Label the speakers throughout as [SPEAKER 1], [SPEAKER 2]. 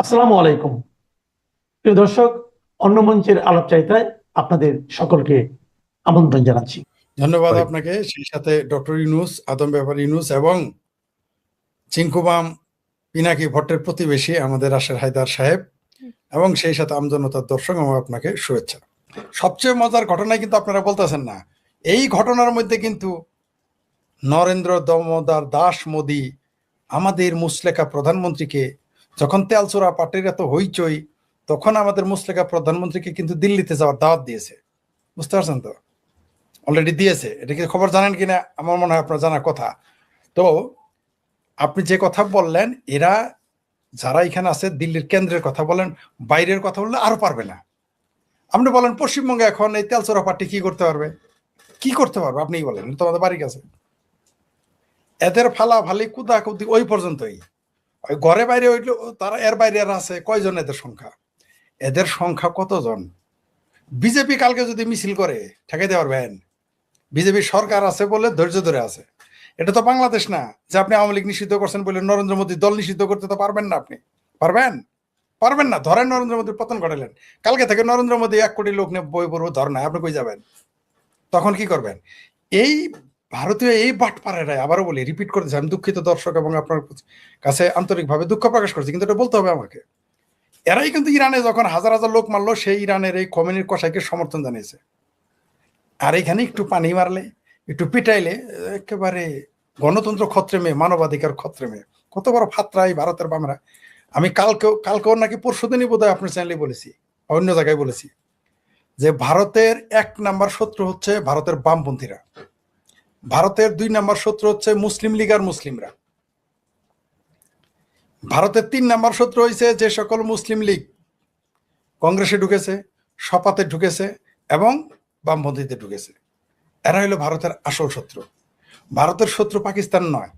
[SPEAKER 1] আসসালামু আলাইকুম। প্রিয় দর্শক, অন্য মঞ্চের আলাপচারিতায় আপনাদের সকলকে আমন্ত্রণ জানাচ্ছি।
[SPEAKER 2] ধন্যবাদ আপনাকে, সেই সাথে ডক্টর ইউনূস, আদম ব্যাপার ইউনূস এবং চিঙ্কুবাম পিনাকি ভট্টের প্রতিবেশী আমাদের রাশেদ হায়দার সাহেব এবং সেই সাথে আমজনতার দর্শক এবং আপনাকে শুভেচ্ছা। সবচেয়ে মজার ঘটনায় কিন্তু আপনারা বলতেছেন না, এই ঘটনার মধ্যে কিন্তু নরেন্দ্র দামোদর দাস মোদী আমাদের মুসলেখা প্রধানমন্ত্রীকে, যখন তেলচোরা পার্টির এত হইচই, তখন আমাদের মুসলেখা প্রধানমন্ত্রীকে কিন্তু দিল্লিতে যাওয়ার দাওয়াত দিয়েছে। বুঝতে পারছেন তো? অলরেডি দিয়েছে। এটা কি খবর জানেন কিনা? আমার মনে হয় আপনার জানার কথা। তো আপনি যে কথা বললেন, এরা যারা এখানে আছে দিল্লির কেন্দ্রের কথা বলেন, বাইরের কথা বললে আরো পারবে না। আপনি বলেন পশ্চিমবঙ্গে এখন এই তেলচোরা পার্টি কি করতে পারবে? কি করতে পারবে আপনিই বলেন, তোমাদের বাড়ির কাছে। এদের ফালাফালি কুদাকুদি ওই পর্যন্তই। ওই ঘরে বাইরে হইলো, তারা এর বাইরে আর আছে কয়জন? এদের সংখ্যা, এদের সংখ্যা কতজন? বিজেপি কালকে যদি মিছিল করে ঠেকাইতে পারবেন? বিজেপি সরকার আছে বলে ধৈর্য ধরে আছে। এটা তো বাংলাদেশ না যে আপনি আওয়ামী লীগ নিষিদ্ধ করছেন বলে নরেন্দ্র মোদী দল নিষিদ্ধ করতে তো পারবেন না। আপনি পারবেন? পারবেন না। ধরেন নরেন্দ্র মোদীর পতন ঘটালেন, কালকে থেকে নরেন্দ্র মোদী 1 কোটি লোক নিয়ে বই পড়বো ধর্নায়, আপনি কই যাবেন? তখন কি করবেন? এই ভারতীয় এই বাটপাড়ারাই, আবারও বলি, রিপিট করতেছি, আমি দুঃখিত দর্শক এবং আপনার কাছে আন্তরিকভাবে দুঃখ প্রকাশ করছি, কিন্তু এটা বলতে হবে আমাকে। এরাই কিন্তু ইরানে যখন হাজার হাজার লোক মারলো, সেই ইরানের এই খমেনির কসাইকে সমর্থন জানিয়েছে। আর এখানে একটু পানি মারলে, একটু পিটাইলে একেবারে গণতন্ত্র খত্রেমে, মানবাধিকার খত্রেমে, কত বড় ফাত্রাই ভারতের বামরা। আমি কালকেও নাকি পরশুদিনই বোধহয় আপনার চ্যানেলে বলেছি, অন্য জায়গায় বলেছি, যে ভারতের 1 নাম্বার শত্রু হচ্ছে ভারতের বামপন্থীরা, ভারতের 2 নাম্বার শত্রু হচ্ছে মুসলিম লীগ আর মুসলিমরা, ভারতের 3 নাম্বার শত্রু হয়েছে যে সকল মুসলিম লীগ কংগ্রেসে ঢুকেছে, সপাতে ঢুকেছে এবং বামপন্থীতে ঢুকেছে। এরা হলো ভারতের আসল শত্রু। ভারতের শত্রু পাকিস্তান নয়।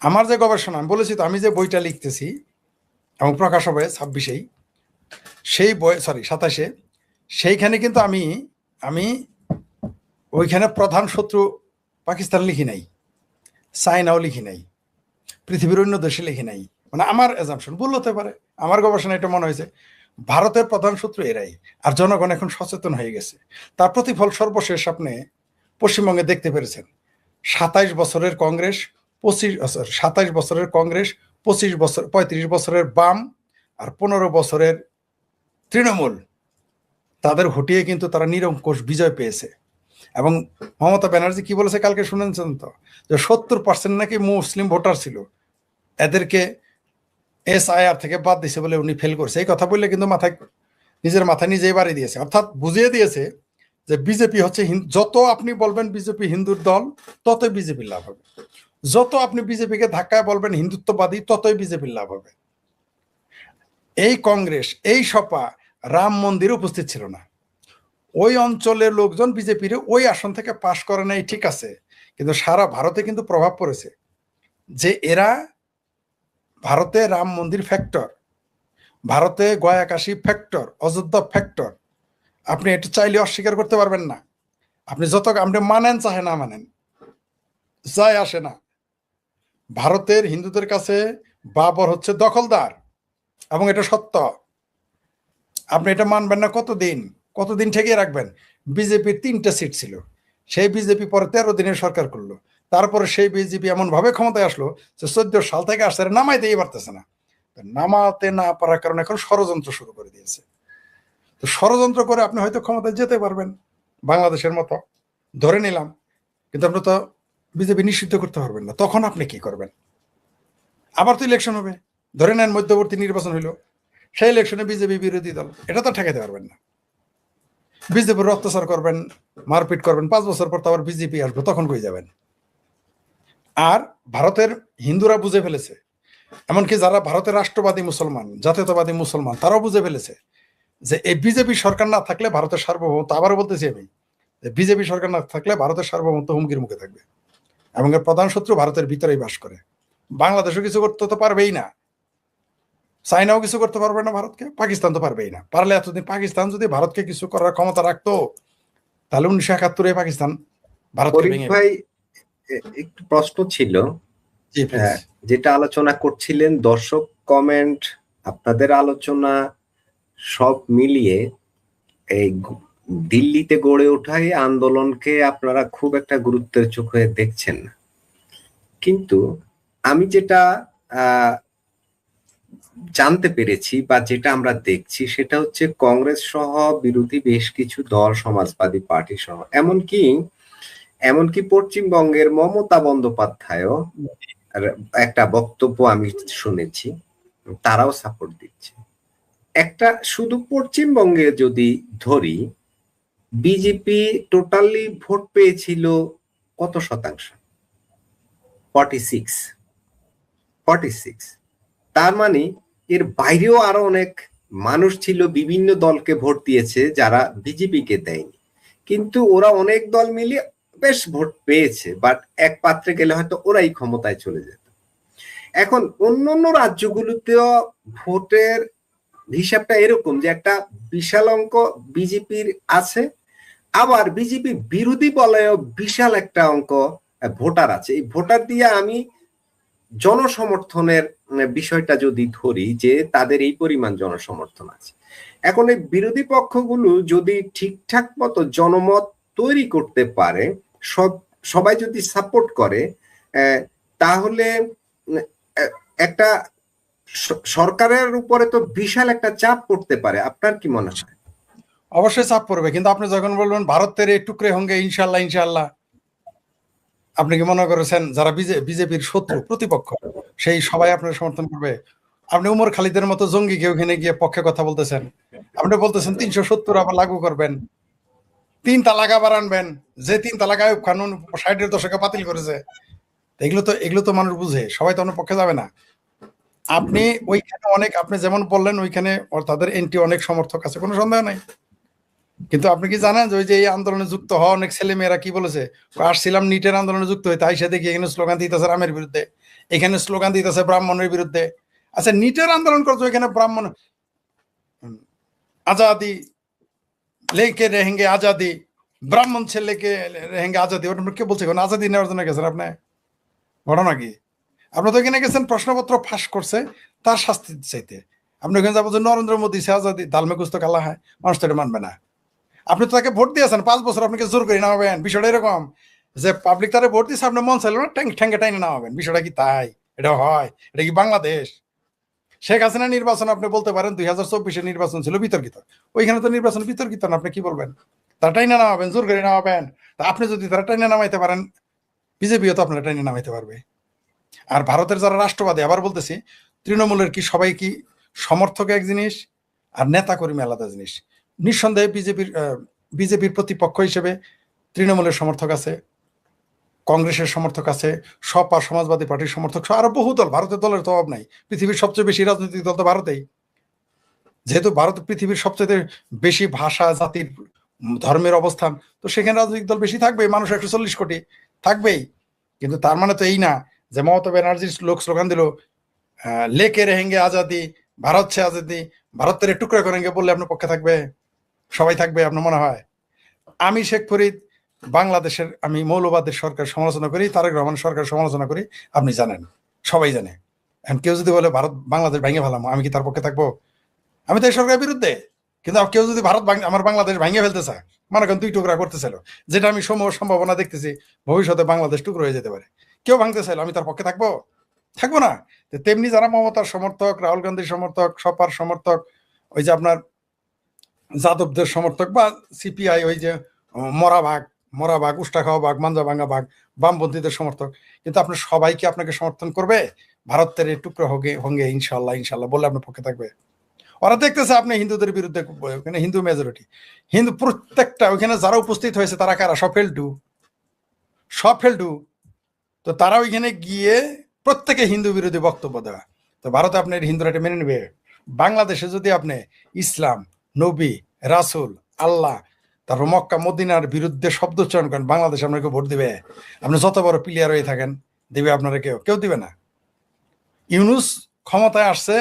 [SPEAKER 2] আমার যে গবেষণা, আমি বলেছি তো, আমি যে বইটা লিখতেছি এবং প্রকাশ হবে 26-এই, সেই বই, সরি 27-এ, সেইখানে কিন্তু আমি ওইখানে প্রধান শত্রু পাকিস্তান লিখি নাই, চায়নাও লিখি নাই, পৃথিবীর অন্য দেশে লিখি নাই। মানে আমার এজাম্পশন ভুল হতে পারে, আমার গবেষণা এটা মনে হয়েছে ভারতের প্রধান শত্রু এরাই। আর জনগণ এখন সচেতন হয়ে গেছে। তার প্রতিফল সর্বশেষ আপনি পশ্চিমবঙ্গে দেখতে পেরেছেন। 27 বছরের কংগ্রেস, 27 বছরের কংগ্রেস, 35 বছরের বাম আর 15 বছরের তৃণমূল, তাদের হটিয়ে কিন্তু তারা নিরঙ্কুশ বিজয় পেয়েছে। এবং মমতা ব্যানার্জি কি বলেছে কালকে শুনেছেন তো, যে 70% নাকি মুসলিম ভোটার ছিল, এদেরকে SIR থেকে বাদ দিছে বলে উনি ফেল করছে। এই কথা বললে কিন্তু নিজের মাথায় নিজেই বাড়ি দিয়েছে, অর্থাৎ বুঝিয়ে দিয়েছে যে বিজেপি হচ্ছে, যত আপনি বলবেন বিজেপি হিন্দুর দল, ততই বিজেপির লাভ হবে। যত আপনি বিজেপিকে ধাক্কায় বলবেন হিন্দুত্ববাদী, ততই বিজেপির লাভ হবে। এই কংগ্রেস, এই সপা রাম মন্দিরে উপস্থিত ছিল না। ওই অঞ্চলের লোকজন বিজেপির ওই আসন থেকে পাশ করে নাই, ঠিক আছে, কিন্তু সারা ভারতে কিন্তু প্রভাব পড়েছে যে এরা ভারতে রাম মন্দির ফ্যাক্টর, ভারতে গয়া কাশী ফ্যাক্টর, অযোধ্যা ফ্যাক্টর। আপনি এটা চাইলে অস্বীকার করতে পারবেন না। আপনি যত আপনি মানেন চাহে না মানেন, যায় আসে না। ভারতের হিন্দুদের কাছে বাবর হচ্ছে দখলদার, এবং এটা সত্য। আপনি এটা মানবেন না। কতদিন ঠেকিয়ে রাখবেন? বিজেপির 3টা সিট ছিল, সেই বিজেপি পরে 13 দিনের সরকার করলো। তারপরে সেই বিজেপি এমন ভাবে ক্ষমতায় আসলো যে 14 সাল থেকে আসছে, নামাইতেই পারতেছে না। নামাতে না পারার কারণে এখন ষড়যন্ত্র শুরু করে দিয়েছে। তো ষড়যন্ত্র করে আপনি হয়তো ক্ষমতায় যেতে পারবেন বাংলাদেশের মতো, ধরে নিলাম, কিন্তু আপনি তো বিজেপি নিষিদ্ধ করতে পারবেন না। তখন আপনি কি করবেন? আবার তো ইলেকশন হবে, ধরে নেন মধ্যবর্তী নির্বাচন হইলো, সেই ইলেকশনে বিজেপি বিরোধী দল, এটা তো ঠেকাতে পারবেন না। বিজেপির অত্যাচার করবেন, মারপিট করবেন, 5 বছর পর তো আবার বিজেপি আসবে, তখন কই যাবেন? আর ভারতের হিন্দুরা বুঝে ফেলেছে, এমনকি যারা ভারতের রাষ্ট্রবাদী মুসলমান, জাতীয়তাবাদী মুসলমান, তারাও বুঝে ফেলেছে যে এই বিজেপি সরকার না থাকলে ভারতের সার্বভৌমত্ব, আবারও বলতেছি আমি, বিজেপি সরকার না থাকলে ভারতের সার্বভৌমত্ব হুমকির মুখে থাকবে। এবং এর প্রধান শত্রু ভারতের ভিতরেই বাস করে। বাংলাদেশও কিছু করতে তো পারবেই না, চায়নাও কিছু করতে পারবে না ভারতকে, পাকিস্তান তো পারবেই না। পারলে এতদিন পাকিস্তান যদি ভারতকে কিছু করার ক্ষমতা রাখতো, তাহলে 1971-এ পাকিস্তান ভারতকে ভেঙে।
[SPEAKER 3] ভাই, একটু প্রশ্ন ছিল,
[SPEAKER 2] জি প্লিজ।
[SPEAKER 3] যেটা আলোচনা করছিলেন, দর্শক কমেন্ট আপনাদের আলোচনা সব মিলিয়ে এই দিল্লিতে গড়ে ওঠা এই আন্দোলনকে আপনারা খুব একটা গুরুত্বের চোখে দেখছেন না। কিন্তু আমি যেটা জানতে পেরেছি বা যেটা আমরা দেখছি সেটা হচ্ছে কংগ্রেস সহ বিরোধী বেশ কিছু দল, সমাজবাদী পার্টি সহ এমনকি পশ্চিমবঙ্গের মমতা বন্দ্যোপাধ্যায়ও একটা বক্তব্য আমি শুনেছি, তারাও সাপোর্ট দিচ্ছে। একটা শুধু পশ্চিমবঙ্গে যদি ধরি, বিজেপি টোটালি ভোট পেয়েছিল কত শতাংশ? 46। তার মানে এর বাইরেও আরো অনেক মানুষ ছিল, বিভিন্ন দলকে ভোট দিয়েছে যারা বিজেপিকে দেয়নি, কিন্তু ওরা অনেক দল মিলিয়ে বেশ ভোট পেয়েছে, বাট এক পাত্রে গেলে হয়তো ওরাই ক্ষমতায় চলে যেত। এখন অন্যান্য রাজ্যগুলোতেও ভোটের হিসাবটা এরকম যে একটা বিশাল অঙ্ক বিজেপির আছে, আবার বিজেপি বিরোধী বলয়েও বিশাল একটা অঙ্ক ভোটার আছে। এই ভোটার দিয়ে আমি জনসমর্থনের বিষয়টা যদি ধরি যে তাদের এই পরিমাণ জনসমর্থন আছে, এখন এই বিরোধী পক্ষগুলো যদি ঠিকঠাক মতো জনমত তৈরি করতে পারে, সবাই যদি সাপোর্ট করে, তাহলে একটা সরকারের উপরে তো বিশাল একটা চাপ পড়তে পারে। আপনার কি মনে হয়?
[SPEAKER 2] অবশ্যই চাপ পড়বে, কিন্তু আপনি যখন বলবেন ভারতের এই টুকরে হঙ্গে ইনশাল্লাহ ইনশাল্লাহ, আপনি কি মনে করেছেন যারা বিজেপির শত্রু প্রতিপক্ষ সেই সবাই আপনার সমর্থন করবে? আপনি উমর খালিদের মতো জঙ্গিকে ওখানে গিয়ে পক্ষে কথা বলতেছেন, আপনি বলতেছেন 370 আবার লাগু করবেন, 3 তালাক আবার আনবেন, যে 3 তালাক আইয়ুব খান 60-এর দশকে বাতিল করেছে। এগুলো তো মানুষ বুঝে, সবাই তো আপনার পক্ষে যাবে না। আপনি ওইখানে অনেক, আপনি যেমন বললেন ওইখানে তাদের এন্টি অনেক সমর্থক আছে, কোনো সন্দেহ নাই। কিন্তু আপনি কি জানেন যে ওই যে এই আন্দোলনে যুক্ত হওয়া অনেক ছেলে মেয়েরা কি বলেছে? আসছিলাম নিটের আন্দোলনে যুক্ত হইতে, আইসা দেখি এখানে স্লোগান দিতেছে রামের বিরুদ্ধে, এখানে স্লোগান দিতেছে ব্রাহ্মণের বিরুদ্ধে। আচ্ছা, নিটের আন্দোলন করছো, এখানে ব্রাহ্মণ আজাদি লেকে রেহেঙ্গে আজাদি, ব্রাহ্মণ ছেলেকে রেহেঙ্গে আজাদি, ওটা কে বলছে? কোন আজাদি নেওয়ার জন্য গেছেন আপনি? ঘটনা কি? আপনি তো এখানে গেছেন প্রশ্নপত্র ফাঁস করছে তার শাস্তি চাইতে। আপনি ওখানে যাবো যে নরেন্দ্র মোদী সে আজাদি, দালমে কুস্ত কালা হয়, মানুষ তো এটা মানবে না। আপনি তো তাকে ভোট দিয়েছেন 5 বছর, আপনাকে জোর করে নামাবেন? বিষয়টা এরকম যে পাবলিক তারে ভোট দিয়েছে, আপনি মন চাইল না ঠ্যাঙ্গে টাইনে নামাবেন? বিষয়টা কি তাই? এটা হয়? এটা কি বাংলাদেশ? শেখ হাসিনা নির্বাচন আপনি বলতে পারেন 2024-এর নির্বাচন ছিল বিতর্কিত, ওইখানে তো নির্বাচন বিতর্কিত না, আপনি কি বলবেন? তারা টাইনে নামাবেন, জোর করে নামাবেন? তা আপনি যদি তারা টাইনে নামাইতে পারেন, বিজেপিও তো আপনারা টাইনে নামাইতে পারবে। আর ভারতের যারা রাষ্ট্রবাদী, আবার বলতেছি, তৃণমূলের কি সবাই কি সমর্থক এক জিনিস আর নেতা কর্মী আলাদা জিনিস। নিঃসন্দেহে বিজেপির প্রতিপক্ষ হিসেবে তৃণমূলের সমর্থক আছে, কংগ্রেসের সমর্থক আছে, সপা সমাজবাদী পার্টির সমর্থক, আরো বহু দল। ভারতের দলের তো অভাব নাই, পৃথিবীর সবচেয়ে বেশি রাজনৈতিক দল তো ভারতেই। যেহেতু ভারত পৃথিবীর সবচেয়ে বেশি ভাষা, জাতির, ধর্মের অবস্থান, তো সেখানে রাজনৈতিক দল বেশি থাকবে, মানুষ 140 কোটি থাকবেই। কিন্তু তার মানে তো এই না যে মমতা ব্যানার্জির লোক স্লোগান দিল লেকে রেহেঙ্গে আজাদি, ভারত সে আজাদি, ভারতের টুকরা করেঙ্গে বললে আপনার পক্ষে থাকবে? সবাই থাকবে আপনার মনে হয়? আমি শেখ ফরিদ বাংলাদেশের, আমি মৌলবাদের সরকার সমালোচনা করি, তারেক রহমান সরকার সমালোচনা করি, আপনি জানেন, সবাই জানে। এখন কেউ যদি বলে ভারত বাংলাদেশ ভেঙে ফেলাম, আমি কি তার পক্ষে থাকবো? আমি তো এই সরকারের বিরুদ্ধে। কিন্তু কেউ যদি ভারত আমার বাংলাদেশ ভেঙে ফেলতে চায়, মনে করেন 2 টুকরা করতেছিল, যেটা আমি সম্ভাবনা দেখতেছি ভবিষ্যতে বাংলাদেশ টুকরো হয়ে যেতে পারে, কেউ ভাঙতে চাইলো, আমি তার পক্ষে থাকবো? থাকবো না। তেমনি যারা মমতার সমর্থক, রাহুল গান্ধীর সমর্থক, সপার সমর্থক, ওই যে আপনার যাদবদের সমর্থক, বা সিপিআই, ওই যে মরা বাঘ, উষ্টা খাওয়া বাঘ, মাঞ্জা ভাঙা বাঘ, বামপন্থীদের সমর্থক, কিন্তু আপনার সবাই কি আপনাকে সমর্থন করবে? ভারতের এই টুকরো হঙ্গে ইনশাল্লাহ ইনশাল্লাহ বললে আপনার পক্ষে থাকবে? ওরা দেখতেছে আপনি হিন্দুদের বিরুদ্ধে, ওখানে হিন্দু মেজরিটি, হিন্দু প্রত্যেকটা, ওইখানে যারা উপস্থিত হয়েছে তারা কারা? সব ফেলটু। তো তারা ওইখানে গিয়ে প্রত্যেকে হিন্দু বিরোধী বক্তব্য দেওয়া। তো ভারতে আপনার হিন্দুরা এটা মেনে নেবে? বাংলাদেশে যদি আপনি ইসলাম, নবী, রাসুল, আল্লাহ, তারপর মক্কা মদিনার বিরুদ্ধে শব্দ উচ্চারণ করেন, বাংলাদেশে আপনাকে ভোট দিবে? আপনি যত বড় প্লেয়ার হয়ে থাকেন, দিবে আপনারা? কেউ দিবে না। ইউনুস ক্ষমতায় আসছে,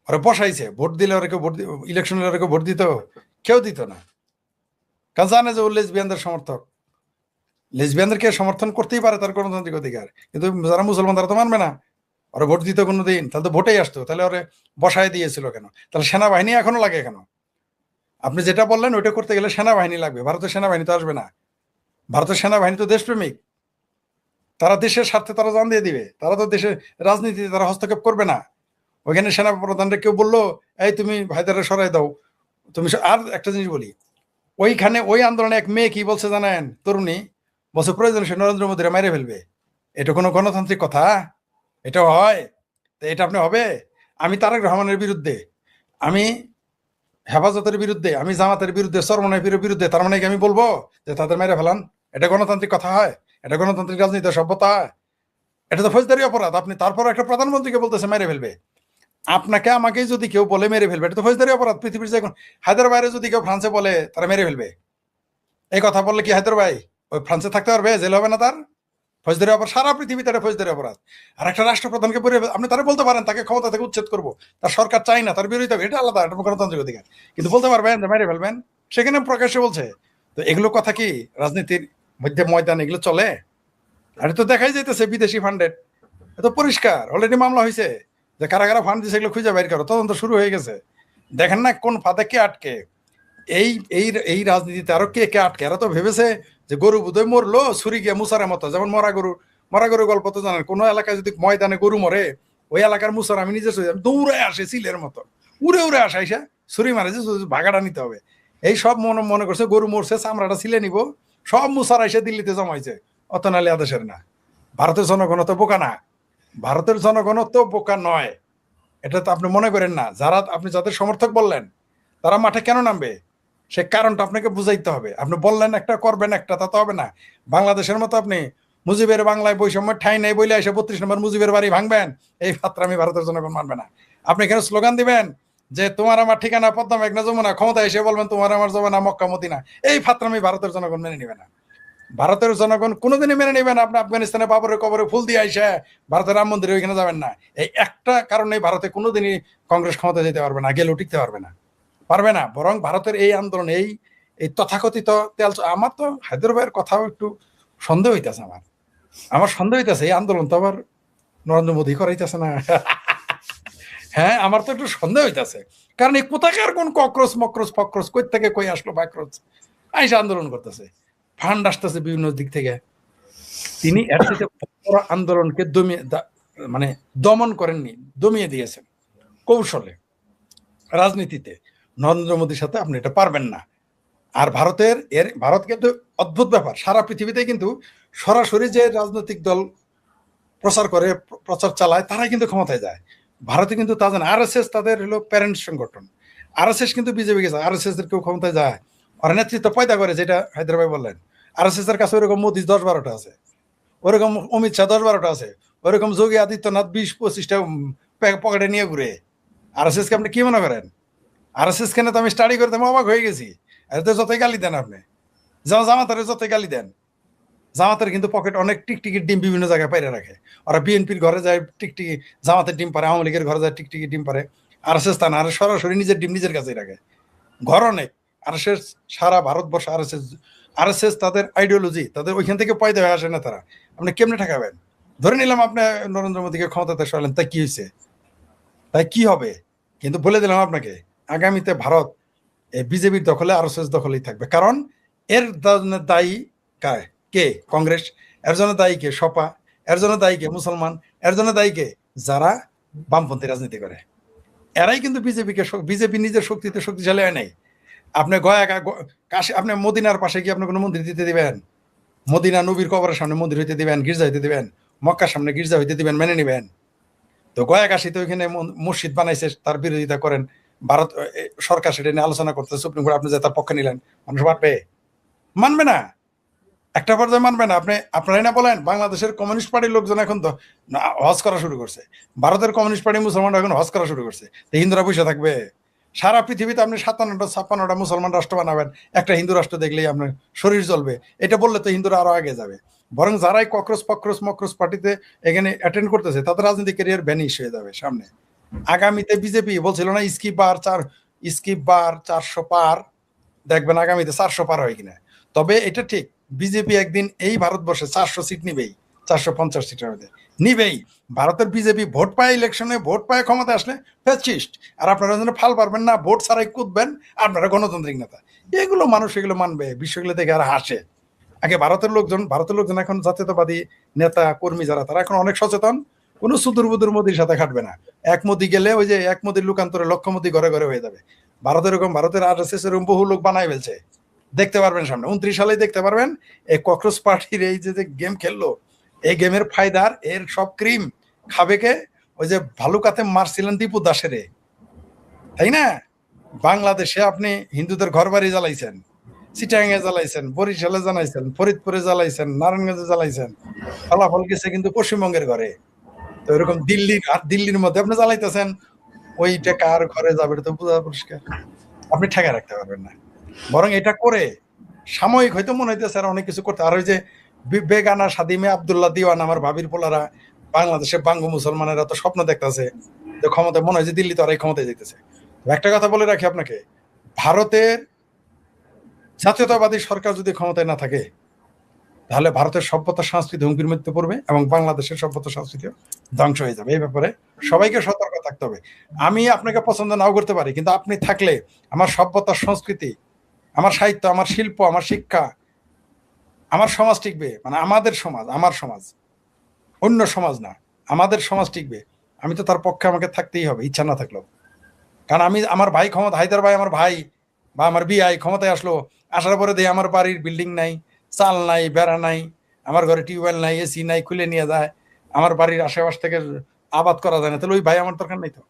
[SPEAKER 2] ওরা বসাইছে, ভোট দিলে ওরা কেউ ইলেকশন ওরা কেউ ভোট দিত? কেউ দিত না, কারণ জানে যে ও লেসবিয়ানদের সমর্থক। লেসবিয়ানদেরকে সমর্থন করতেই পারে, তার গণতান্ত্রিক অধিকার, কিন্তু যারা মুসলমান তারা তো মানবে না। ওরা ভোট দিত কোনোদিন? তাহলে তো ভোটেই আসতো, তাহলে ওরে বসায় দিয়েছিল কেন? তাহলে সেনাবাহিনী এখনো লাগে কেন? আপনি যেটা বললেন ওইটা করতে গেলে সেনাবাহিনী লাগবে, ভারতের সেনাবাহিনী তো আসবে না। ভারতের সেনাবাহিনী তো দেশপ্রেমিক, তারা দেশের স্বার্থে তারা জান দিয়ে দিবে, তারা তো দেশের রাজনীতিতে তারা হস্তক্ষেপ করবে না। ওইখানে সেনা প্রধানরা কেউ বললো এই তুমি ভাইদারে সরাই দাও, তুমি আর একটা জিনিস বলি, ওইখানে ওই আন্দোলনে এক মেয়ে কি বলছে জানেন? তরুণী বলছে প্রয়োজন সে নরেন্দ্র মোদীরা মেরে ফেলবে। এটা কোনো গণতান্ত্রিক কথা? এটা হয়? তো এটা আপনি হবে? আমি তারেক রহমানের বিরুদ্ধে, আমি হেফাজতের বিরুদ্ধে, আমি জামাতের বিরুদ্ধে, চরমনাইয়ের বিরুদ্ধে, তার মানে কি আমি বলবো যে তাদের মেরে ফেলান? এটা গণতান্ত্রিক কথা হয়? এটা গণতান্ত্রিক রাজনীতি সভ্যতা হয়? এটা তো ফৌজদারি অপরাধ। আপনি তারপর একটা প্রধানমন্ত্রীকে বলতেছে মেরে ফেলবে। আপনাকে আমাকে যদি কেউ বলে মেরে ফেলবে, এটা তো ফৌজদারি অপরাধ। পৃথিবীর যে হায়দ্রাবাদে যদি কেউ ফ্রান্সে বলে তারা মেরে ফেলবে, এই কথা বললে কি হায়দ্রাবাদ ওই ফ্রান্সে থাকতে পারবে? জেল হবে না তার? ফৌজদারি অপরাধ, সারা পৃথিবীতে এটা ফৌজদারি অপরাধ। আর একটা রাষ্ট্রপ্রধানকে পরে আপনি তারা বলতে পারেন তাকে ক্ষমতা থেকে উচ্ছেদ করবো, তার সরকার চাই না, তার বিরোধিতা, এটা আলাদা, এটা গণতান্ত্রিক অধিকার। কিন্তু বলতে পারবেন যে মেরে ফেলবেন? সেখানে প্রকাশ্যে বলছে। তো এগুলো কথা কি রাজনীতির মধ্যে ময়দান এগুলো চলে? আর তো দেখাই যাইতেছে বিদেশি ফান্ডেড, এত পরিষ্কার অলরেডি মামলা হয়েছে যে কারা কারা ফান্ড দিচ্ছে এগুলো খুঁজে বের করো, তদন্ত শুরু হয়ে গেছে। দেখেন না কোন ফাঁদে কে আটকে? এই এই এই রাজনীতিতে আরো কে কে আটকে? এরা তো ভেবেছে যে গরু বোধহয় মরলো ছুরি গিয়ে মুসারের মতো, যেমন মরা গরু গল্প তো জানেন, কোনো এলাকায় যদি ময়দানে গরু মরে, ওই এলাকার মুসার আমি নিজে দৌড়ে আসে সিলের মতো, উড়ে উড়ে আসে, আইসা ছুরি মারে যে ভাগাটা নিতে হবে। এই সব মনে মনে করছে গরু মরছে, চামড়াটা ছিলে নিব, সব মুসার আইসা দিল্লিতে জমাইছে। অত নালে আদেশের না। ভারতের জনগণ তো বোকা না, ভারতের জনগণ তো বোকা নয়, এটা তো আপনি মনে করেন না। যারা আপনি যাদের সমর্থক বললেন তারা মাঠে কেন নামবে, সে কারণটা আপনাকে বুঝাইতে হবে। আপনি বললেন একটা, করবেন একটা, তা তো হবে না। বাংলাদেশের মতো আপনি মুজিবের বাংলায় বৈষম্য ঠাই নাই বইলে এসে 32 নম্বর মুজিবের বাড়ি ভাঙবেন, এই ফাত্রামি ভারতের জনগণ মানবে না। আপনি এখানে স্লোগান দিবেন যে তোমার আমার ঠিকানা পদ্মা মেঘনা যমুনা, ক্ষমতা এসে বলবেন তোমার আমার যমুনা মক্কা মদিনা, এই ফাত্রামি ভারতের জনগণ মেনে নিবে না। ভারতের জনগণ কোনোদিনই মেনে নেবে না। আপনি আফগানিস্তানে বাবরের কবরে ফুল দিয়ে আইসা ভারতের রাম মন্দিরে ওইখানে যাবেন না। এই একটা কারণে ভারতে কোনোদিনই কংগ্রেস ক্ষমতা যেতে পারবে না, গেলেও টিকতে পারবে না, পারবে না। বরং ভারতের এই আন্দোলন, এই এই তথাকথিত তেল, আমার তো হায়দ্রাবাদের কথাও একটু সন্দেহ হইতেছে। আমার সন্দেহ হইতেছে এই আন্দোলন তো আবার নরেন্দ্র মোদী করাইতেছে না। হ্যাঁ, আমার তো একটু সন্দেহ হইতেছে, কারণ এই কোথাকার কোন কক্রোচ মক্রোচ ফক্রোচ কই থেকে কই আসলো বাক্রোচ আইসা আন্দোলন করতেছে, ফান্ড আসতেছে বিভিন্ন দিক থেকে। তিনি এর থেকে বড় আন্দোলনকে মানে দমন করেননি, দমিয়ে দিয়েছেন কৌশলে। রাজনীতিতে নরেন্দ্র মোদীর সাথে আপনি এটা পারবেন না। আর ভারত কিন্তু অদ্ভুত ব্যাপার, সারা পৃথিবীতে কিন্তু সরাসরি যে রাজনৈতিক দল প্রচার চালায় তারাই কিন্তু ক্ষমতায় যায়। ভারতে কিন্তু তা জানে, RSS তাদের হলো প্যারেন্ট সংগঠন, RSS কিন্তু বিজেপি গেছে, RSS এর কেউ ক্ষমতায় যায়, ওরা নেতৃত্ব পয়দা করে, যেটা হায়দ্রাবাদ বললেন। RSS এর কাছে ওরকম মোদি 10-12টা আছে, ওরকম অমিত শাহ 10-12টা আছে, ওরকম যোগী আদিত্যনাথ 20-25টা পকেটে নিয়ে ঘুরে। RSS কে আপনি কি মনে করেন? RSS কেন তো আমি স্টাডি করতে অবাক হয়ে গেছি। এতে যতই গালি দেন আপনি, যেমন জামাতারে যতই গালি দেন, জামাতের কিন্তু পকেট অনেক টিকটিকির ডিম বিভিন্ন জায়গায় পাইরে রাখে। ওরা বিএনপির ঘরে যায় টিকটিকি, জামাতের ডিম পারে, আওয়ামী লীগের ঘরে যায় টিকটিকি ডিম পারে। RSS তা না, আর সরাসরি নিজের ডিম নিজের কাছেই রাখে, ঘর অনেক। RSS সারা ভারতবর্ষ, RSS তাদের আইডিওলজি, তাদের ওইখান থেকে পয়দা হয়ে আসে না তারা। আপনি কেমনে ঠেকাবেন? ধরে নিলাম আপনি নরেন্দ্র মোদীকে ক্ষমতাতে সরালেন, তাই কি হয়েছে? তাই কি হবে? কিন্তু বলে দিলাম আপনাকে, আগামীতে ভারত বিজেপির দখলে, RSS দখলেই থাকবে। কারণ এর দায়ী কে? কংগ্রেস। এর জন্য দায়ী কে? সপা। এর জন্য দায়ী কে? মুসলমান। এর জন্য দায়ী কে? যারা বামপন্থী রাজনীতি করে। এরাই কিন্তু বিজেপি নিজের শক্তিতে শক্তিশালী হয় নাই। আপনি কাশি, আপনি মদিনার পাশে কি আপনি কোনো মন্দির দিতে দিবেন? মদিনা নবীর কবরের সামনে মন্দির হইতে দিবেন, গির্জা হইতে দিবেন? মক্কার সামনে গির্জা হইতে দিবেন, মেনে নিবেন? তো কাশিতে ওইখানে মসজিদ বানাইছে, তার বিরোধিতা করেন, ভারত সরকার সেটা নিয়ে আলোচনা করতে, সুপ্রিম কোর্ট আপনি যে তার পক্ষে নিলেন, মানুষ মানবে না, একটা পর্যায়ে মানবে না। আপনারাই না বলেন বাংলাদেশের কমিউনিস্ট পার্টির লোকজন এখন তো হজ করা শুরু করছে, ভারতের কমিউনিস্ট পার্টি মুসলমানরা এখন হজ করা শুরু করছে, হিন্দুরা বসে থাকবে? সারা পৃথিবীতে আপনি 57-56টা মুসলমান রাষ্ট্র বানাবেন, একটা হিন্দু রাষ্ট্র দেখলেই আপনার শরীর জ্বলবে, এটা বললে তো হিন্দুরা আরো আগে যাবে। বরং যারাই মক্রোচ পার্টিতে এখানে অ্যাটেন্ড করতেছে তাদের রাজনৈতিক ক্যারিয়ার ভ্যানিশ হয়ে যাবে সামনে। আগামীতে বিজেপি বলছিল না স্কিপ বার 400 পার, দেখবেন আগামীতে 400 পার হয় কিনা। তবে এটা ঠিক, বিজেপি একদিন এই ভারতবর্ষে 400 সিট নিবেই, 450 সিটের মধ্যে নিবেই। ভারতের বিজেপি ভোট পায়, ইলেকশনে ভোট পায়, ক্ষমতা আসলে ফ্যাসিস্ট। আর আপনারা যেন ফাল পারবেন না, ভোট ছাড়াই কুদবেন, আপনারা গণতান্ত্রিক নেতা। এগুলো মানুষ এগুলো মানবে, বিষয়গুলো দেখে আর হাসে। আগে ভারতের লোকজন এখন জাতীয়তাবাদী নেতা কর্মী যারা, তারা এখন অনেক সচেতন। কোনো সুদূর মোদির সাথে খাটবে না। এক মোদি গেলে ওই যে এক মোদির লোকান্তরে লক্ষ মোদি ঘরে ঘরে হয়ে যাবে। ভারতের RSS এরকম বহু লোক বানাই ফেলছে, দেখতে পারবেন সামনে 29 সালেই দেখতে পারবেন। এই ককরোচ পার্টির এই যে গেম খেললো, এই গেমের ফায়দার এর সব ক্রিম খাবে কে? ওই যে ভালুকাতে মারছিলেন দীপু দাসেরে, তাই না? বাংলাদেশে আপনি হিন্দুদের ঘর বাড়ি জ্বালাইছেন, চিটাঙ্গে জ্বালাইছেন, বরিশালে জ্বালাইছেন, ফরিদপুরে জ্বালাইছেন, নারায়ণগঞ্জে জ্বালাইছেন, ফলাফল গেছে কিন্তু পশ্চিমবঙ্গের ঘরে। তো এরকম দিল্লির মধ্যে আপনি জ্বালাইতেছেন, ওইটা কার ঘরে যাবে তো বোঝা পরিষ্কার। আপনি ঠেকা রাখতে পারবেন না। বরং এটা করে সাময়িক হয়তো মনে হইতেছে আর অনেক কিছু করতে। আর ওই যে বেগানা সাদিমে আব্দুল্লাহ দিওয়ান, আমার ভাবির পোলারা, বাংলাদেশের বাঙ্গু মুসলমানেরা তো স্বপ্ন দেখতেছে যে ক্ষমতায়, মনে হয় যে দিল্লি তো আর এই ক্ষমতায় যেতেছে। একটা কথা বলে রাখি আপনাকে, ভারতের জাতীয়তাবাদী সরকার যদি ক্ষমতায় না থাকে, তাহলে ভারতের সভ্যতা সংস্কৃতি হুমকির মধ্যে পড়বে এবং বাংলাদেশের সভ্যতা সংস্কৃতিও ধ্বংস হয়ে যাবে। এই ব্যাপারে সবাইকে সতর্ক থাকতে হবে। আমি আপনাকে পছন্দ নাও করতে পারি, কিন্তু আপনি থাকলে আমার সভ্যতা সংস্কৃতি, আমার সাহিত্য, আমার শিল্প, আমার শিক্ষা, আমার সমাজ টিকবে। মানে আমাদের সমাজ, আমার সমাজ, অন্য সমাজ না, আমাদের সমাজ টিকবে। আমি তো তার পক্ষে আমাকে থাকতেই হবে, ইচ্ছা না থাকলেও। কারণ আমার ভাই ক্ষমতা, হায়দার ভাই আমার ভাই বা আমার বিআই ক্ষমতায় আসলো, আসার পরে দেখি আমার বাড়ির বিল্ডিং নাই, চাল নাই, বেড়া নাই, আমার ঘরে টিউবওয়েল নাই, এসি নাই, খুলে নিয়ে যায়, আমার বাড়ির আশেপাশ থেকে আবাদ করা যায় না। তাহলে ওই ভাই আমার দরকার নাই তো।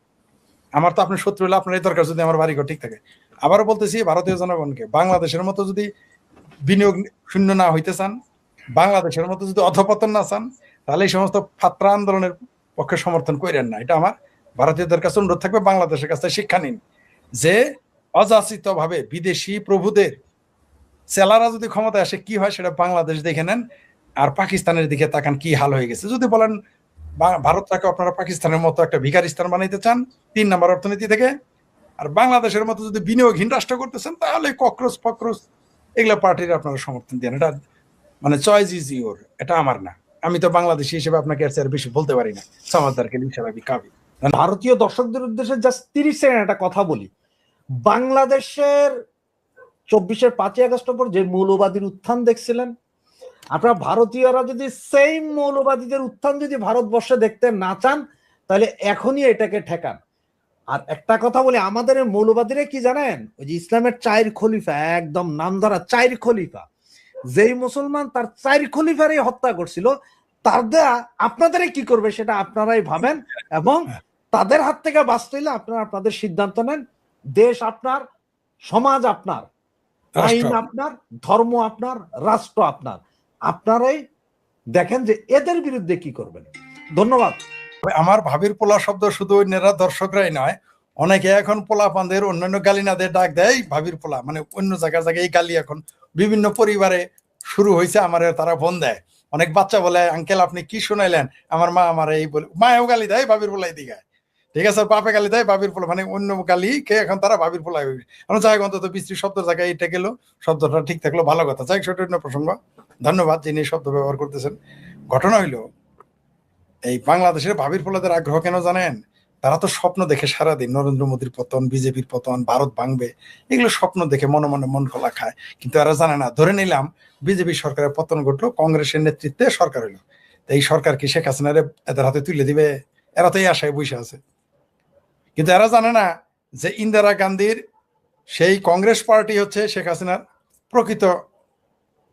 [SPEAKER 2] আমার তো আপনার শত্রু হলে আপনারই দরকার, যদি আমার বাড়িঘর ঠিক থাকে। আবারও বলতেছি, ভারতীয় জনগণকে, বাংলাদেশের মতো যদি বিনিয়োগ শূন্য না হইতে চান, বাংলাদেশের মতো যদি অধপতন না চান, তাহলে এই সমস্ত ফাত্রা আন্দোলনের পক্ষে সমর্থন করেন না। এটা আমার ভারতীয়দের কাছে অনুরোধ থাকবে, বাংলাদেশের কাছে শিক্ষা নিন যে অযাচিত ভাবে বিদেশি প্রভুদের সেলারা যদি ক্ষমতায় আসে কি হয় সেটা বাংলাদেশ দেখে নেন। আর পাকিস্তানের দিকে তাকান, কি হাল হয়ে গেছে। যদি বলেন ভারতটাকে আপনারা পাকিস্তানের মতো একটা ভিখারিস্তান বানাইতে চান 3 নম্বর অর্থনীতি থেকে, আর বাংলাদেশের মতো যদি বিনিয়োগহীন রাষ্ট্র করতেছেন, তাহলে ককরোচ ফকরোচ এগুলা পার্টির আপনারা সমর্থন দেন। এটা মানে চয়েস ইজ ইওর, এটা আমার না। আমি তো বাংলাদেশি হিসেবে আপনাকে আর বেশি বলতে পারি না। সমাজদারকে হিসাবে কাবি।
[SPEAKER 1] ভারতীয় দর্শকদের উদ্দেশ্যে জাস্ট 30 সেকেন্ড একটা কথা বলি। বাংলাদেশের 24-এর 5ই আগস্ট পর যে মৌলবাদীর উত্থান দেখছিলেন, আপনারা ভারতীয়রা যদি সেম মৌলবাদীদের উত্থান যদি ভারতবর্ষে দেখতে না চান, তাহলে এখনই এটাকে ঠেকান। আর একটা কথা বলি, আমাদের মৌলবাদীরা কি জানেন, ওই যে ইসলামের 4 খলিফা, একদম নাম ধরা 4 খলিফা, যেই মুসলমান তার 4 খলিফারই হত্যা করছিল, তাদের আপনাদের কি করবে সেটা আপনারাই ভাবেন। এবং তাদের হাত থেকে বাঁচতে হলে আপনারা আপনাদের সিদ্ধান্ত নেন। দেশ আপনার, সমাজ আপনার, আইন আপনার, ধর্ম আপনার, রাষ্ট্র আপনার। আপনারাই দেখেন যে এদের বিরুদ্ধে কি করবেন। ধন্যবাদ।
[SPEAKER 2] আমার ভাবির পোলা শব্দ শুধু অন্যরা দর্শকরাই নয়, অনেকে এখন পোলা পান্দের অন্যান্য গালি না দিয়ে ডাক দেয় ভাবির পোলা। মানে অন্য জায়গায় এই গালি এখন বিভিন্ন পরিবারে শুরু হয়েছে। আমার তারা ফোন দেয়, অনেক বাচ্চা বলে, আঙ্কেল আপনি কি শুনাইলেন, আমার মা আমার এই বলে, মায়েও গালি দেয় ভাবির পোলাই দিঘায়, ঠিক আছে, বাপে গালি দেয় ভাবির পোলা, মানে অন্য গালি কে এখন তারা ভাবির পোলাই। আমরা যাই অন্তত বিশ্রী শব্দের জায়গায় এটা গেল, শব্দটা ঠিক থাকলো, ভালো কথা। যাই সেটা অন্য প্রসঙ্গ। ধন্যবাদ যিনি শব্দ ব্যবহার করতেছেন। ঘটনা হইলো, এই বাংলাদেশের ভাবির পোলাদের আগ্রহ কেন জানেন? তারা তো স্বপ্ন দেখে সারাদিন, নরেন্দ্র মোদীর পতন, বিজেপির পতন, ভারত ভাঙবে, এগুলো স্বপ্ন দেখে মনে মনে মন খোলা খায়। কিন্তু এরা জানে না, ধরে নিলাম বিজেপি সরকারের পতন ঘটলো, কংগ্রেসের নেতৃত্বে সরকার হইলো, এই সরকার কি শেখ হাসিনারে এদের হাতে তুলে দিবে? এরা তো এই আশায় বসে আছে। কিন্তু এরা জানে না যে ইন্দিরা গান্ধীর সেই কংগ্রেস পার্টি হচ্ছে শেখ হাসিনার প্রকৃত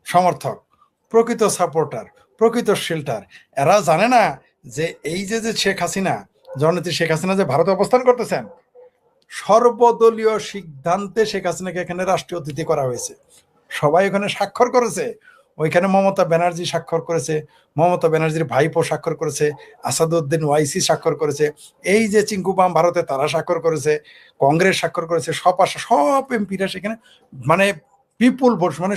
[SPEAKER 2] সমর্থক, প্রকৃত সাপোর্টার, প্রকৃত শেল্টার। এরা জানে না যে এই যে শেখ হাসিনা, জননেত্রী শেখ হাসিনা যে ভারতে অবস্থান করতেছেন, সর্বদলীয় সিদ্ধান্তে শেখ হাসিনাকে এখানে রাষ্ট্রীয় অতিথি করা হয়েছে। সবাই ওখানে স্বাক্ষর করেছে। ওইখানে মমতা ব্যানার্জি স্বাক্ষর করেছে, মমতা ব্যানার্জির ভাইপো স্বাক্ষর করেছে, আসাদুদ্দিন ওয়াইসি স্বাক্ষর করেছে, এই যে চিঙ্কুবাম ভারতে তারা স্বাক্ষর করেছে, কংগ্রেস স্বাক্ষর করেছে, সব এমপিরা সেখানে, মানে পিপুল ভোট, মানে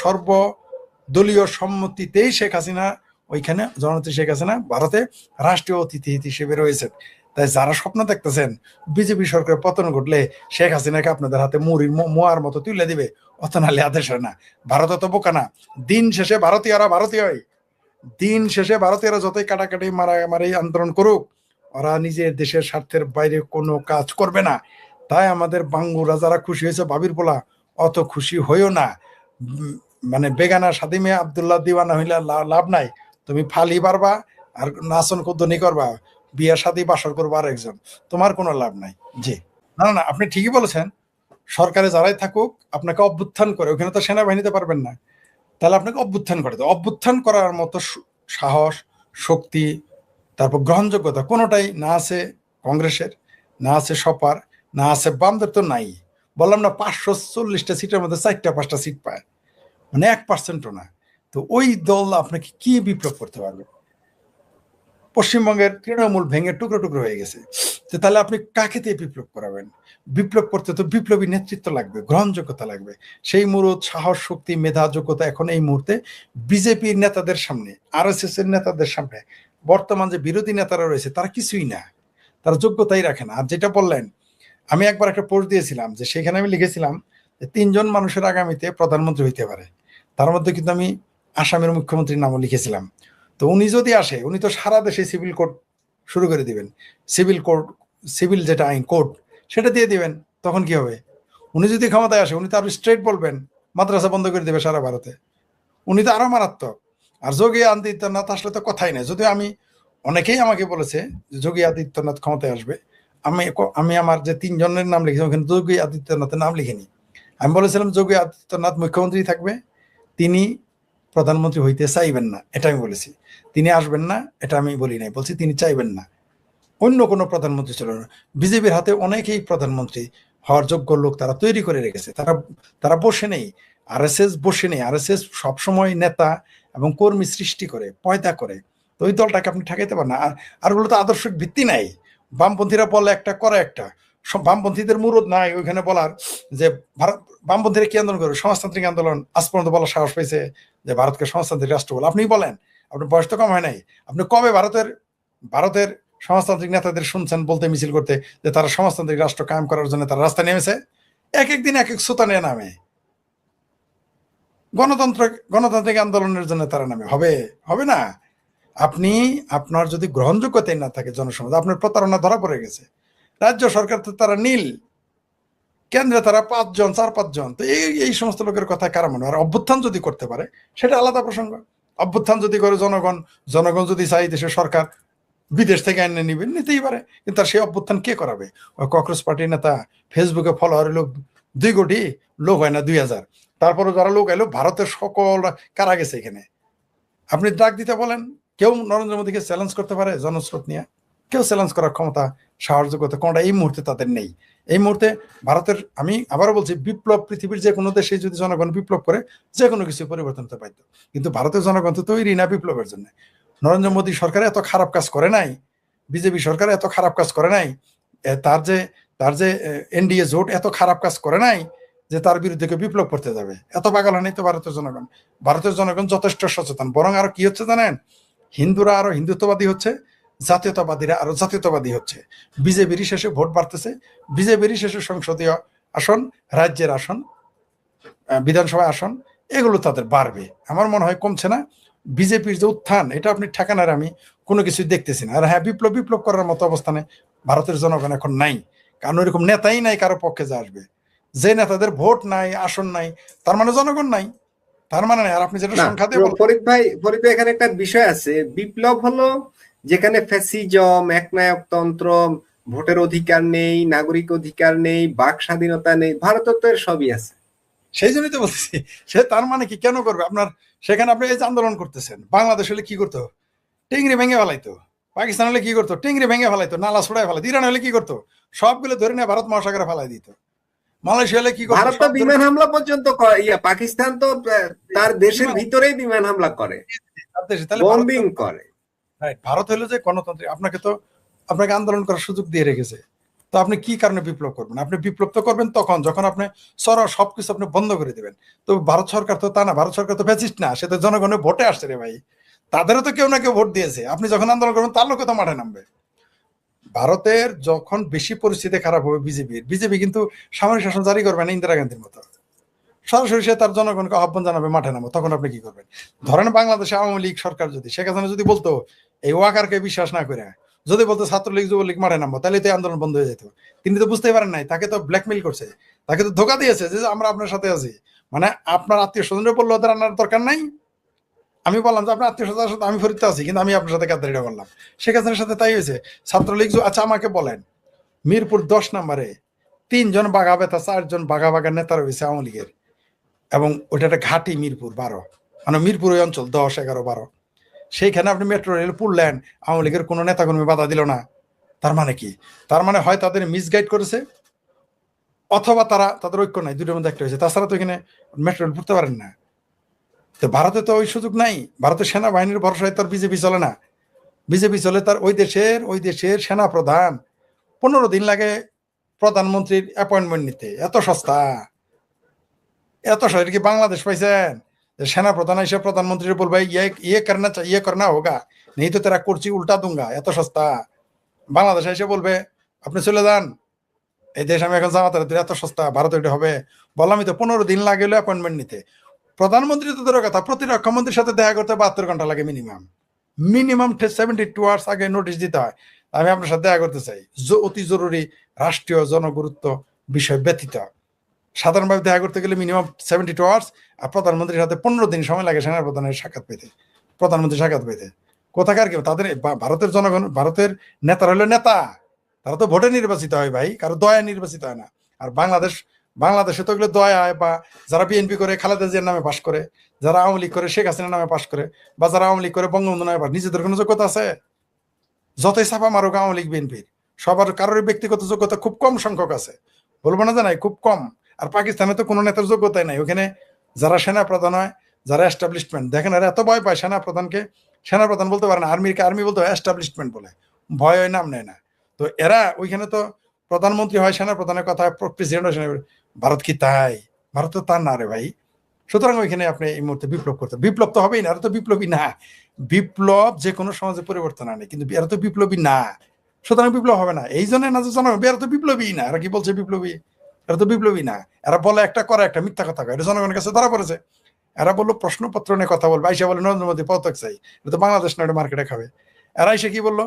[SPEAKER 2] সর্বদলীয় সম্মতিতেই শেখ হাসিনা ওইখানে, জননেত্রী শেখ হাসিনা ভারতে রাষ্ট্রীয় অতিথি হিসেবে রয়েছেন। তাই যারা স্বপ্ন দেখতেছেন বিজেপি সরকারের পতন ঘটলে শেখ হাসিনাকে আপনাদের হাতে মুড়ির মোয়ার মতো তুলে দিবে, অত নালে আদেশ হয় না। ভারত অত বোকা না। দিন শেষে ভারতীয়ই, দিন শেষে ভারতীয়রা যতই কাটাকাটি মারামারি আন্দোলন করুক, ওরা নিজের দেশের স্বার্থের বাইরে কোনো কাজ করবে না। তাই আমাদের বাঙ্গুরা যারা খুশি হয়েছে বাবির পোলা, অত খুশি হইও না। মানে বেগানা স্বাধী মেয়ে আবদুল্লাহ দিওয়ানা হইলে লাভ নাই। তুমি ফালি পারবা আর নাচন কুদ্দনি করবা, বিয়া শাদী বাসর করবো আর একজন, তোমার কোনো লাভ নাই। জি, না না, আপনি ঠিকই বলেছেন। সরকারে যারাই থাকুক আপনাকে অভ্যুত্থান করে, ওখানে তো সেনাবাহিনীতে পারবেন না, তাহলে আপনাকে অভ্যুত্থান করে দেয়। অভ্যুত্থান করার মতো সাহস, শক্তি, তারপর গ্রহণযোগ্যতা কোনোটাই না আছে কংগ্রেসের, না আছে সপার, না আছে বামদের, তো নাই। বললাম না 540টা সিটের মধ্যে 4-5টা সিট পায়, মানে 1%ও না। তো ওই দল আপনাকে কি বিপ্লব করতে পারবে? পশ্চিমবঙ্গের তৃণমূল ভেঙে টুকরো টুকরো হয়ে গেছে। তো তাহলে আপনি কাকে দিয়ে বিপ্লব করাবেন? বিপ্লব করতে তো বিপ্লবী নেতৃত্ব লাগবে, গ্রহণযোগ্যতা লাগবে। সেই মুহূর্ত সাহস, শক্তি, মেধা, যোগ্যতা এখন এই মুহূর্তে বিজেপির নেতাদের সামনে, আরএসএস এর নেতাদের সামনে, বর্তমান যে বিরোধী নেতারা রয়েছে তারা কিছুই না, তারা যোগ্যতাই রাখে না। আর যেটা বললেন, আমি একবার একটা পোস্ট দিয়েছিলাম যে সেখানে আমি লিখেছিলাম যে 3 জন মানুষের আগামীতে প্রধানমন্ত্রী হইতে পারে, তার মধ্যে কিন্তু আমি আসামের মুখ্যমন্ত্রীর নামও লিখেছিলাম। তো উনি যদি আসে, উনি তো সারা দেশে সিভিল কোড শুরু করে দিবেন, সিভিল যেটা আইন কোড সেটা দিয়ে দিবেন। তখন কি হবে? উনি যদি ক্ষমতায় আসে, উনি তো আরো স্ট্রেট বলবেন মাদ্রাসা বন্ধ করে দেবে সারা ভারতে। উনি তো আরো মারাত্মক। আর যোগী আদিত্যনাথ আসলে তো কথাই নেই। যদিও অনেকেই আমাকে বলেছে যে যোগী আদিত্যনাথ ক্ষমতায় আসবে, আমি আমার যে 3 জনের নাম লিখেছি ওখানে যোগী আদিত্যনাথের নাম লিখিনি। আমি বলেছিলাম যোগী আদিত্যনাথ মুখ্যমন্ত্রী থাকবে, তিনি প্রধানমন্ত্রী হইতে চাইবেন না, এটা আমি বলেছি। তিনি আসবেন না এটা আমি বলি নাই, বলছি তিনি চাইবেন না। অন্য কোনো প্রধানমন্ত্রী ছিল না। বিজেপির হাতে অনেকেই প্রধানমন্ত্রী হওয়ার যোগ্য লোক তারা তৈরি করে রেখেছে, তারা বসে নেই। আরএসএস বসে নেই। আরএসএস সবসময় নেতা এবং কর্মী সৃষ্টি করে, পয়দা করে। তো ওই দলটাকে আপনি ঠেকাইতে পারেন না। আর ওগুলো তো আদর্শিক ভিত্তি নাই। বামপন্থীরা বলে একটা করে একটা। বামপন্থীদের মুরদ নাই ওইখানে বলার যে বামপন্থীরা কি আন্দোলন করবে? সমাজতান্ত্রিক আন্দোলন। আজ পর্যন্ত বলার সাহস পেয়েছে যে ভারতকে সমাজতান্ত্রিক রাষ্ট্র বলে? আপনি বলেন, আপনার বয়স তো কম হয় নাই। আপনি কবে ভারতের সমাজতান্ত্রিক নেতাদের শুনছেন বলতে, মিছিল করতে যে তারা সমাজতান্ত্রিক রাষ্ট্র কায়েম করার জন্য তারা রাস্তায় নেমেছে? এক একদিন এক এক সুতানে নামে। গণতান্ত্রিক আন্দোলনের জন্য তারা নামে। হবে না। আপনি আপনার যদি গ্রহণযোগ্যতাই না থাকে জনসমাজ, আপনার প্রতারণা ধরা পড়ে গেছে। রাজ্য সরকার তো তারা নীল, কেন্দ্রে তারা 4-5 জন। তো এই সমস্ত লোকের কথা কারা মনে? আর অভ্যুত্থান যদি করতে পারে সেটা আলাদা প্রসঙ্গ। অভ্যুত্থান যদি করে জনগণ যদি চাই দেশের সরকার বিদেশ থেকে এনে নিতেই পারে। কিন্তু তার সেই অভ্যুত্থান কে করাবে? ওই কংগ্রেস পার্টির নেতা, ফেসবুকে ফলোয়ার হলো 2 কোটি, লোক হয় না 2000। তারপরে যারা লোক এলো ভারতের সকল কারা গেছে এখানে? আপনি ডাক দিতে বলেন, কেউ নরেন্দ্র মোদীকে চ্যালেঞ্জ করতে পারে জনস্রোত নিয়ে? কেউ চ্যালেঞ্জ করার ক্ষমতা, সাহসযোগ্যতা কোনটা এই মুহূর্তে তাদের নেই। এই মুহূর্তে ভারতের, আমি আবারও বলছি, বিপ্লব পৃথিবীর যে কোনো দেশে যদি জনগণ বিপ্লব করে যে কোনো কিছু পরিবর্তন হতে পারত, কিন্তু ভারতের জনগণ তো তৈরি না বিপ্লবের জন্য। নরেন্দ্র মোদী সরকার এত খারাপ কাজ করে নাই, বিজেপি সরকার এত খারাপ কাজ করে নাই, তার যে এনডিএ জোট এত খারাপ কাজ করে নাই যে তার বিরুদ্ধে কেউ বিপ্লব করতে যাবে। এত পাগল হয়নি তো ভারতের জনগণ। ভারতের জনগণ যথেষ্ট সচেতন। বরং আরো কি হচ্ছে জানেন? হিন্দুরা আরো হিন্দুত্ববাদী হচ্ছে, জাতীয়তাবাদীরা আরো জাতীয়তাবাদী হচ্ছে। বিজেপির শেষে ভোট বাড়তেছে, বিজেপির শেষে সংসদীয় আসন, রাজ্যের আসন, বিধানসভা আসন, এগুলো তাদের বাড়বে। আমার মনে হয় কমছে না। বিজেপির যে উত্থান, এটা আপনি ঠেকানোর আমি কোনো কিছু দেখতেছি না। আর হ্যাঁ, বিপ্লব করার মতো অবস্থানে ভারতের জনগণ এখন নাই, কারণ ওইরকম নেতাই নাই কারো পক্ষে যে আসবে। যে নেতাদের ভোট নাই, আসন নাই, তার মানে জনগণ নাই, তার মানে নাই। আর আপনি যেটা সংখ্যা দিয়ে
[SPEAKER 3] ফরিদ ভাই এখানে একটা বিষয় আছে। বিপ্লব হলো যেখানে ফ্যাসিজম, একনায়কতন্ত্র, ভোটের অধিকার নেই, নাগরিক অধিকার নেই, বাক স্বাধীনতা নেই। ভারতের তো এর সবই আছে।
[SPEAKER 2] সেই জন্যই তো বলতেছি, সে তার মানে কি কেন করবে? আপনার সেখানে আপনি এই যে আন্দোলন করতেছেন, বাংলাদেশ হলে কি করতো? টিংরি ভেঙে ফেলাইতো। পাকিস্তান হলে কি করতো? টিংরি ভেঙে ফেলাইতো, নালা ছড়াই ফেলাইতো। ইরান হলে কি করতো? সবগুলো ধরে নিয়ে ভারত মহাসাগরে ফেলাই দিত। মালয়েশিয়া হলে কি করতো?
[SPEAKER 3] ভারত তো বিমান হামলা পর্যন্ত পাকিস্তান তো তার দেশের ভিতরেই বিমান হামলা করে, বম্বিং করে।
[SPEAKER 2] ভারত হলো যে গণতন্ত্র, আপনাকে আন্দোলন করার সুযোগ দিয়ে রেখেছে। তো আপনি কি কারণে বিপ্লব করবেন? আপনি বিপ্লব তো করবেন তখন যখন আপনি সবকিছু আপনি বন্ধ করে দিবেন। তো ভারত সরকার তো তা না, ভারত সরকার তো ফ্যাসিস্ট না, সে তো জনগণের ভোটে আসছে রে ভাই। তাদেরও তো কেউ না কেউ ভোট দিয়েছে। আপনি যখন আন্দোলন করবেন তার লোকে তো মাঠে নামবে। ভারতের যখন বেশি পরিস্থিতি খারাপ হবে বিজেপি কিন্তু সামরিক শাসন জারি করবে না ইন্দিরা গান্ধীর মতো, সরাসরি সে তার জনগণকে আহ্বান জানাবে মাঠে নামো। তখন আপনি কি করবেন? ধরেন বাংলাদেশে আওয়ামী লীগ সরকার যদি শেখ হাসিনা যদি বলতো এই ওয়াকারকে বিশ্বাস না করে, যদি বলতো ছাত্রলীগ যুবলীগ মাঠে নামবো, তাহলে তো আন্দোলন বন্ধ হয়ে যেত। তিনি তো বুঝতেই পারেন নাই, তাকে তো ব্ল্যাকমেইল করছে, তাকে তো ধোকা দিয়েছে যে আমরা আপনার সাথে আছি। মানে আপনার আত্মীয় স্বজনরা বললো ওদের আনার দরকার নাই, আমি বললাম যে আপনার আত্মীয় স্বজনের সাথে আমি ফরিদতে আছি, কিন্তু আমি আপনার সাথে গাদ্দারিটা করলাম। শেখ হাসিনার সাথে তাই হয়েছে। ছাত্রলীগ আচ্ছা আমাকে বলেন, মিরপুর 10 নম্বরে 3 জন বাঘা বেতা 4 জন বাঘা বাঘা নেতা রয়েছে আওয়ামী লীগের, এবং ওইটা একটা ঘাটি মিরপুর 12, মানে মিরপুর ওই অঞ্চল 10, 11, 12, সেইখানে আপনি মেট্রো রেল পুরলেন, আওয়ামী লীগের কোনো নেতা কর্মী বাধা দিল না। তার মানে কি? তার মানে হয় তাদের মিসগাইড করেছে, অথবা তাদের ঐক্য নাই, দুটোর মধ্যে একটা হয়েছে। তাছাড়া তো এখানে মেট্রো রেল পড়তে পারেন না। তো ভারতে তো ওই সুযোগ নাই। ভারতের সেনাবাহিনীর ভরসায় তার বিজেপি চলে না। বিজেপি চলে তার ওই দেশের সেনা প্রধান। 15 দিন লাগে প্রধানমন্ত্রীর অ্যাপয়েন্টমেন্ট নিতে। এত সস্তা, এত সস্তা কি বাংলাদেশ পাইছেন? সেনা প্রধান এসে প্রধানমন্ত্রীর বলবে ইয়ে করনা হোগা, নেই তো তেরা করছি উল্টা দুঙ্গা। এত সস্তা। বাংলাদেশ এসে বলবে আপনি চলে যান, এই দেশ আমি এখন জামাতে। এত সস্তা ভারত এটা হবে? বললামই তো 15 দিন লাগে অ্যাপয়েন্টমেন্ট নিতে। প্রধানমন্ত্রী তো দূরের কথা, প্রতিরক্ষা মন্ত্রীর সাথে দেখা করতে 72 ঘন্টা লাগে মিনিমাম 72 আওয়ার্স আগে নোটিশ দিতে হয়, আমি আপনার সাথে দেখা করতে চাই, অতি জরুরি রাষ্ট্রীয় জনগুরুত্ব বিষয় ব্যতীত। সাধারণভাবে দেখা করতে গেলে মিনিমাম 72 আওয়ার্স, আর প্রধানমন্ত্রীর সাথে 15 দিন সময় লাগে সেনা প্রধানের সাক্ষাৎ পেতে, প্রধানমন্ত্রীর সাক্ষাৎ পেতে। কোথাকার কেউ তাদের ভারতের জনগণ, ভারতের নেতারা হলো নেতা, তারা তো ভোটে নির্বাচিত হয় ভাই, কারো দয়া নির্বাচিত হয় না। আর বাংলাদেশে তো এগুলো দয়া হয়, বা যারা বিএনপি করে খালেদা জিয়ার নামে পাশ করে, যারা আওয়ামী লীগ করে শেখ হাসিনার নামে পাশ করে, বা যারা আওয়ামী লীগ করে বঙ্গবন্ধু নামে পাশ, নিজেদের কোনো যোগ্যতা আছে? যতই ছাপা মারুক আওয়ামী লীগ বিএনপির, সবার কারোর ব্যক্তিগত যোগ্যতা খুব কম সংখ্যক আছে, বলবো না যে নাই, খুব কম। আর পাকিস্তানে তো কোনো নেতার যোগ্যতাই নাই। ওখানে যারা সেনা প্রধান হয়, যারা এস্টাবলিশমেন্ট, দেখেন এরা এত ভয় পায় সেনা প্রধানকে। সেনা প্রধান বলতে পারে না, আর্মি বলতে হয় এস্টাবলিশমেন্ট বলে, ভয় হয়, নাম নেয় না। তো এরা ওইখানে তো প্রধানমন্ত্রী হয় সেনা প্রধানের কথা, প্রেসিডেন্ট হয়। ভারত কি তাই? ভারত তো তার না রে ভাই। সুতরাং ওইখানে আপনি এই মুহূর্তে বিপ্লব তো হবেই না। এরা তো বিপ্লবী না। বিপ্লব যে কোনো সমাজে পরিবর্তন আনে, কিন্তু এরা তো বিপ্লবী না। সুতরাং বিপ্লব হবে না। এই জন্য না যে জনগণ, এরা তো বিপ্লবী না। এরা কি বলছে বিপ্লবী? এরা তো বিপ্লবী না। এরা বলে একটা করে একটা, মিথ্যা কথা কয়। এটা জনগণের কাছে ধরা পড়েছে। এরা বললো প্রশ্নপত্র নিয়ে কথা বলবে, আইসা বলে নরেন্দ্র মোদী পদত্যাগ চাই। এটা তো বাংলাদেশ না, এটা মার্কেটে খাবে। এরা এসে কি বললো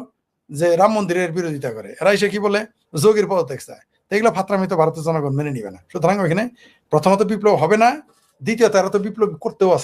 [SPEAKER 2] যে রাম মন্দিরের বিরোধিতা করে। এরা এসে কি বলে যোগীর পদত্যাগ চায়। তো এগুলো ফাতরামি তো ভারতের জনগণ মেনে নিবে না। সুতরাং ওইখানে প্রথমত বিপ্লব হবে না, দ্বিতীয়ত এরা তো বিপ্লব করতেও আছে।